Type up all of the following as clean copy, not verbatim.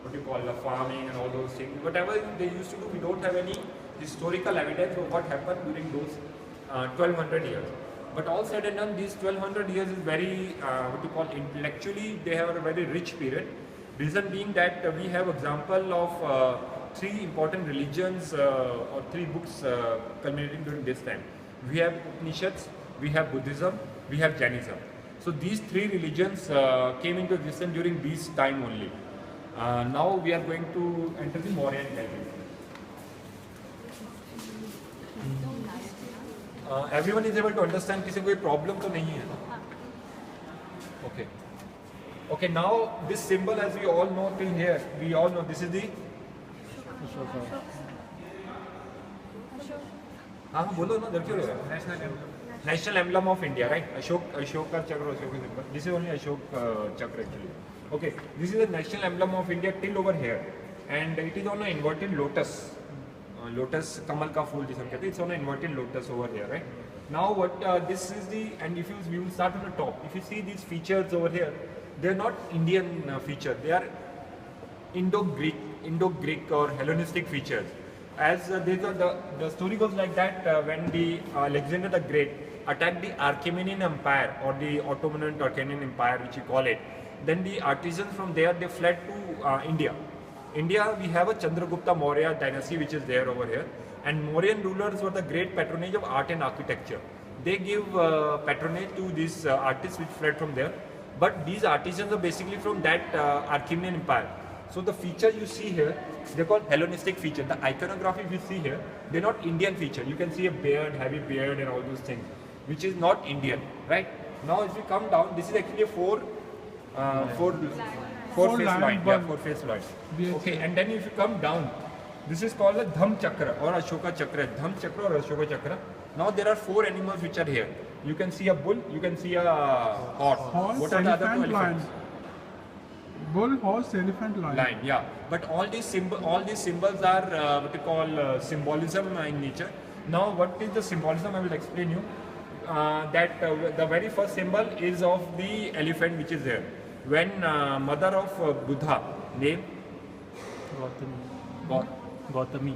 what you call the farming and all those things. Whatever they used to do, we don't have any historical evidence of what happened during those 1200 years. But all said and done, these 1200 years is very, what you call, intellectually, they have a very rich period. Reason being that we have example of three important religions or three books culminating during this time. We have Upanishads, we have Buddhism, we have Jainism. So these three religions came into existence during this time only. Now we are going to enter the Mauryan period. Everyone is able to understand. किसी को कोई problem तो नहीं है ना? Okay. Okay. Now this symbol, as we all know till here, we all know this is the. हाँ बोलो ना, डर क्यों रहे हो? National emblem of India, right? Ashoka Chakra, Ashoka symbol. This is only Ashoka Chakra actually. Okay, this is the national emblem of India till over here, and it is on an inverted lotus. Lotus, Kamal ka phool jisam kehte. It's on an inverted lotus over here, right? Now what this is the, and if you will start on the top. If you see these features over here, they are not Indian features. They are Indo-Greek or Hellenistic features. As the story goes like that, when the Alexander the Great attacked the Achaemenid Empire or the Ottoman and Turkanian Empire, which you call it, then the artisans from there, they fled to India. India, we have a Chandragupta Maurya dynasty which is there over here, and Mauryan rulers were the great patronage of art and architecture. They give patronage to these artists which fled from there, but these artisans are basically from that Achaemenid Empire. So the features you see here, they're called Hellenistic feature. The iconography you see here, they're not Indian feature. You can see a beard, heavy beard and all those things, which is not Indian, right? Now if you come down, this is actually a four face line. Yeah, four face line. Okay, and then if you come down, this is called a Dham Chakra or Ashoka Chakra. Dham Chakra or Ashoka Chakra. Now there are four animals which are here. You can see a bull, you can see a horse. What are the other two elephants? Bull, horse, elephant, lion. Yeah. But all these symbols are what we call symbolism in nature. Now, what is the symbolism? I will explain you. That the very first symbol is of the elephant which is there. When mother of Buddha, name Gautami.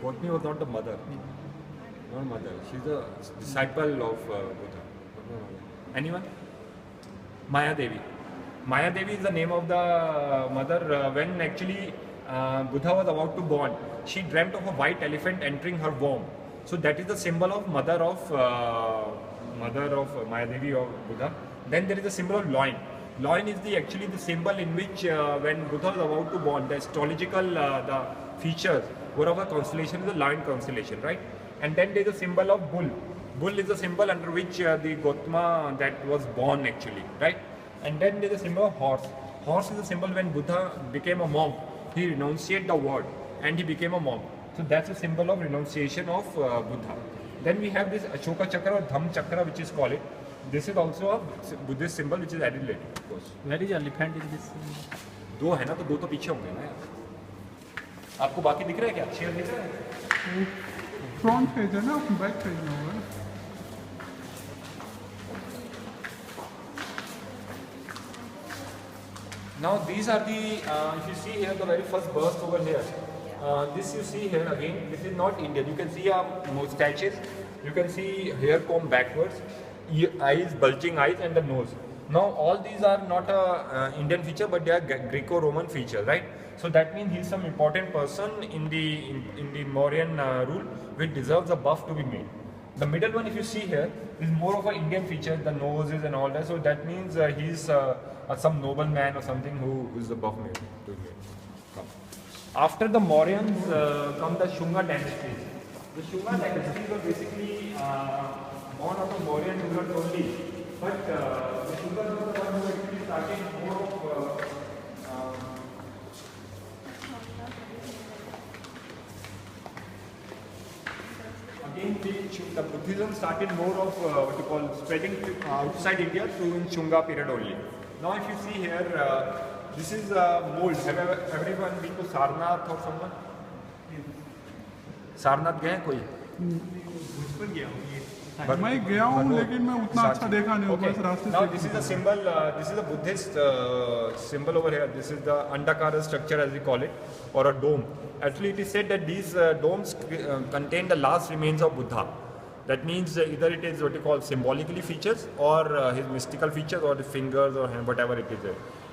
Gautami was not the mother. Not mother. She's a disciple of Buddha. Anyone? Maya Devi. Maya Devi is the name of the mother. When actually Buddha was about to born, she dreamt of a white elephant entering her womb. So that is the symbol of mother of Maya Devi or Buddha. Then there is the symbol of loin. Loin is actually the symbol in which when Buddha was about to born, the astrological the features were of a constellation, is the lion constellation, right? And then there is a symbol of bull. Bull is the symbol under which the Gautama that was born actually, right? And then there is a symbol of horse. Horse is a symbol when Buddha became a monk. He renunciated the word and he became a monk. So that's a symbol of renunciation of Buddha. Then we have this Ashoka Chakra or Dham Chakra, which is called it. This is also a Buddhist symbol which is added later, of course. Where is elephant in this? दो है ना, तो दो तो पीछे होंगे ना यार. आपको बाकी दिख रहा है क्या? शेयर दिख रहा है? Front page है ना, back page में होगा. Now these are the, if you see here the very first burst over here. This you see here again, this is not Indian. You can see mustaches, you can see hair comb backwards, eyes, bulging eyes and the nose. Now all these are not a Indian feature, but they are Greco-Roman feature, right? So that means he is some important person in the Mauryan rule, which deserves a buff to be made. The middle one, if you see here, is more of an Indian feature, the noses and all that. So that means he is some nobleman or something who is the buff made. After the Mauryans come the Shunga dynasties. The Shunga dynasties were basically born out of Mauryan rulers only, but the Shungas were the ones who actually started more of again the Buddhism started more of what you call spreading outside India through in Shunga period only. Now if you see here, this is mold. Have everyone been to Sarnath or someone? Sarnath गए हैं कोई? मैं गया हूँ लेकिन मैं उतना अच्छा देखा नहीं हूँ, Okay. बस रास्ते Now से this is a symbol. This is a Buddhist symbol over here. This is the Andakara structure, as we call it, or a dome. Actually, it is said that these domes contain the last remains of Buddha. That means either it is what you call symbolically features, or his mystical features, or the fingers, or whatever it is.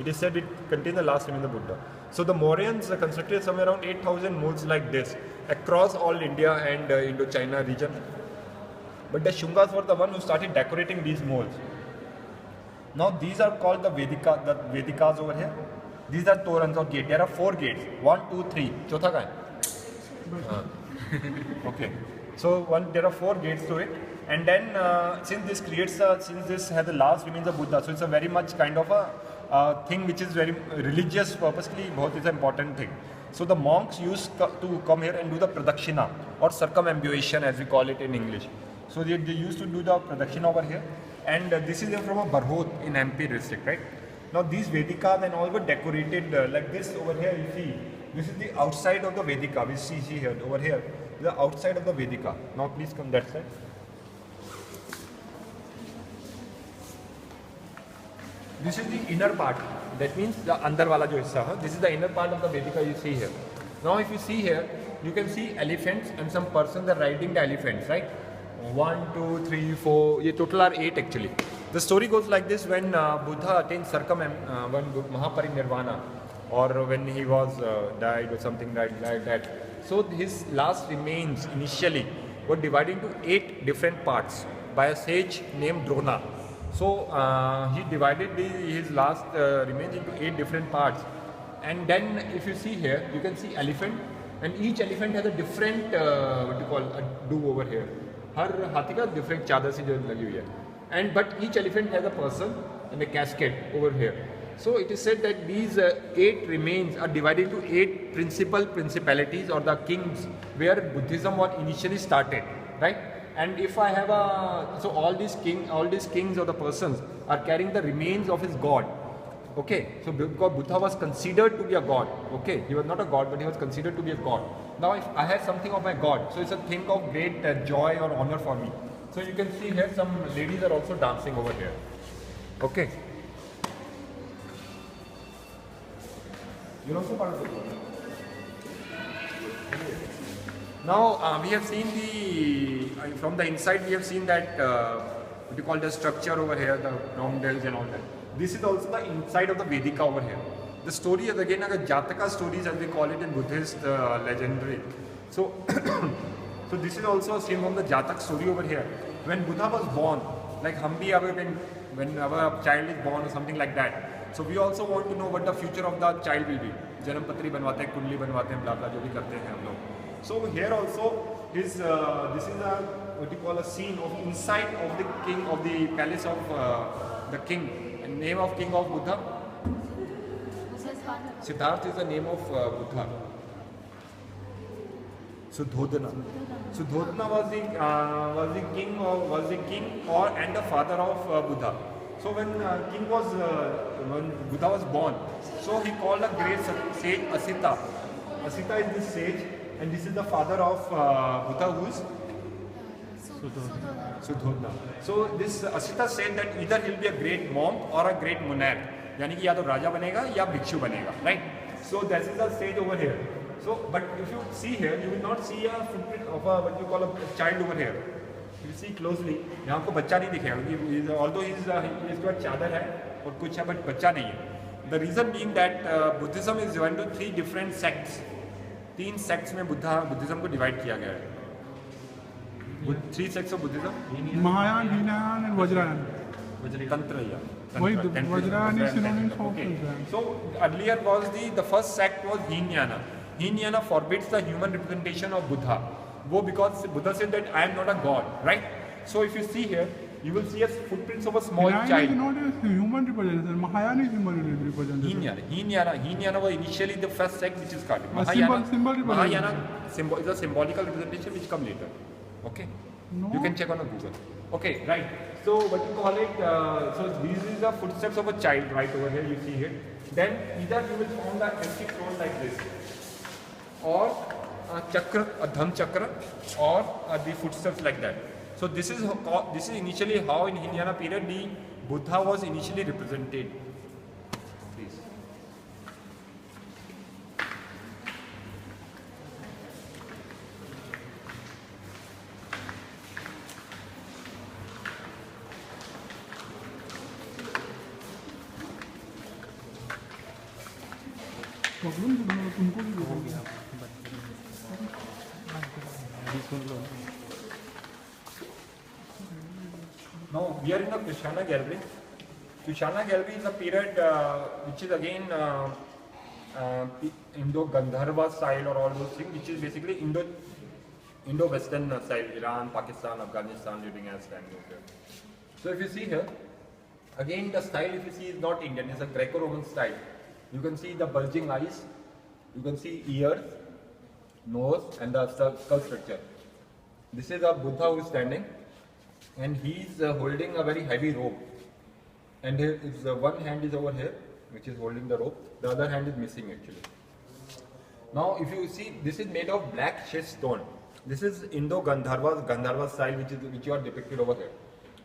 It is said it contains the last remains of Buddha. So the Mauryans constructed somewhere around 8,000 moles like this across all India and Indo-China region. But the Shungas were the one who started decorating these moles. Now these are called the Vedikas over here. These are torans or gates. There are 4 gates. 1, 2, 3. Chotha ka hai? Okay. So there are 4 gates to it. And then since this has the last remains of Buddha, so it's a very much kind of a thing which is very religious purposely. Bahut is an important thing. So the monks used to come here and do the pradakshina or circumambulation, as we call it in English. So they used to do the pradakshina over here, and this is from a Barhot in MP district, right? Now these Vedikas and all were decorated like this over here. You see, this is the outside of the Vedika. We see here over here, the outside of the Vedika. Now please come that side. This is the inner part. That means the andar wala jo hissa hai. This is the inner part of the Vedika you see here. Now if you see here, you can see elephants and some persons are riding the elephants, right? 1, 2, 3, 4. Ye total are 8 actually. The story goes like this: when Buddha attained when Mahaparinirvana, or when he was died or something like that. So his last remains initially were divided into 8 different parts by a sage named Drona. So he divided his last remains into 8 different parts. And then if you see here, you can see elephant, and each elephant has a different what you call a do over here. हर हाथी का different चादर से जो लगी हुई है. And but each elephant has a person and a casket over here. So it is said that these 8 remains are divided into 8 principalities or the kings where Buddhism was initially started, right? And if I have so all these kings or the persons are carrying the remains of his god. Okay, so because Buddha was considered to be a god, okay, he was not a god, but he was considered to be a god. Now if I have something of my god, so it's a thing of great joy or honor for me. So you can see here some ladies are also dancing over here. Okay. You're also part of the god. Now we have seen from the inside we have seen that what you call the structure over here, the roundels and all that. This is also the inside of the Vedika over here. The story is again Jataka stories, as we call it in Buddhist legendary. So, so this is also seen from the Jatak story over here. When Buddha was born, like Hambi, when our child is born or something like that. So we also want to know what the future of the child will be. Janam patri banwate hain, kundli banwate hain, blah blah, jo bhi karte hain hum log. So here also this is a what you call a scene of inside of the king of the palace of the king. And name of king of Buddha? Siddhartha is the name of Buddha. Suddhodana. Suddhodana was the king and the father of Buddha. So when when Buddha was born, so he called a great sage Asita. Asita is this sage, and this is the father of Buddha, who is Suddhodana. So this Asita said that either he'll be a great monk or a great monarch. यानी कि या तो राजा बनेगा या भिक्षु बनेगा, right? So this is the stage over here. So but if you see here, you will not see a footprint of a what you call a child over here. If you see closely, यहाँ आपको बच्चा नहीं दिखेगा. Although इसके बाद चादर है और कुछ है, but बच्चा नहीं है. The reason being that Buddhism is divided into 3 different sects. 3 sects में Buddhism को divide किया गया है. 3 sects of Buddhism. Mahayana, Hinayana, and Vajrayana. Tantraya. Vajrayana is synonymous for Vajrayana. So earlier was the first sect was Hinayana. Hinayana forbids the human representation of Buddha. Because Buddha said that I am not a god, right? So if you see here, you will see a footprints of a small Hinayana child. is not a human representation. Mahayana is human representation. Hinayana was initially the first sect which is called. Symbol Mahayana is a symbolical representation which come later. Okay? No. You can check on a Google. Okay, right. So what you call it, so this is the footsteps of a child right over here, you see here. Then either you will find the empty throne like this, or a chakra, a dham chakra, or the footsteps like that. So this is initially how in Hinayana period the Buddha was initially represented. Please. Problem तुमको भी हो गया अभी सुन लो Now we are in the Kushana Gallery. Kushana Gallery is a period which is again Indo-Gandharva style or all those things, which is basically Indo-Western style, Iran, Pakistan, Afghanistan during as time. So if you see here, again the style if you see is not Indian, it's a Greco-Roman style. You can see the bulging eyes, you can see ears, nose and the skull structure. This is a Buddha who is standing and he is holding a very heavy rope. And here is one hand is over here which is holding the rope, the other hand is missing actually. Now if you see, this is made of black schist stone. This is Gandharva style which you are depicted over here.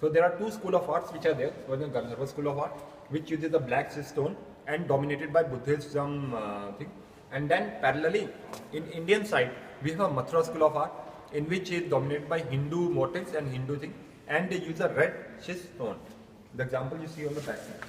So there are two schools of arts which are there. One is the Gandharva school of art which uses the black schist stone and dominated by Buddhism thing. And then parallelly in Indian side we have a Mathura school of art in which is dominated by Hindu motifs and Hindu thing, and they use a red schist stone. The example you see on the back side.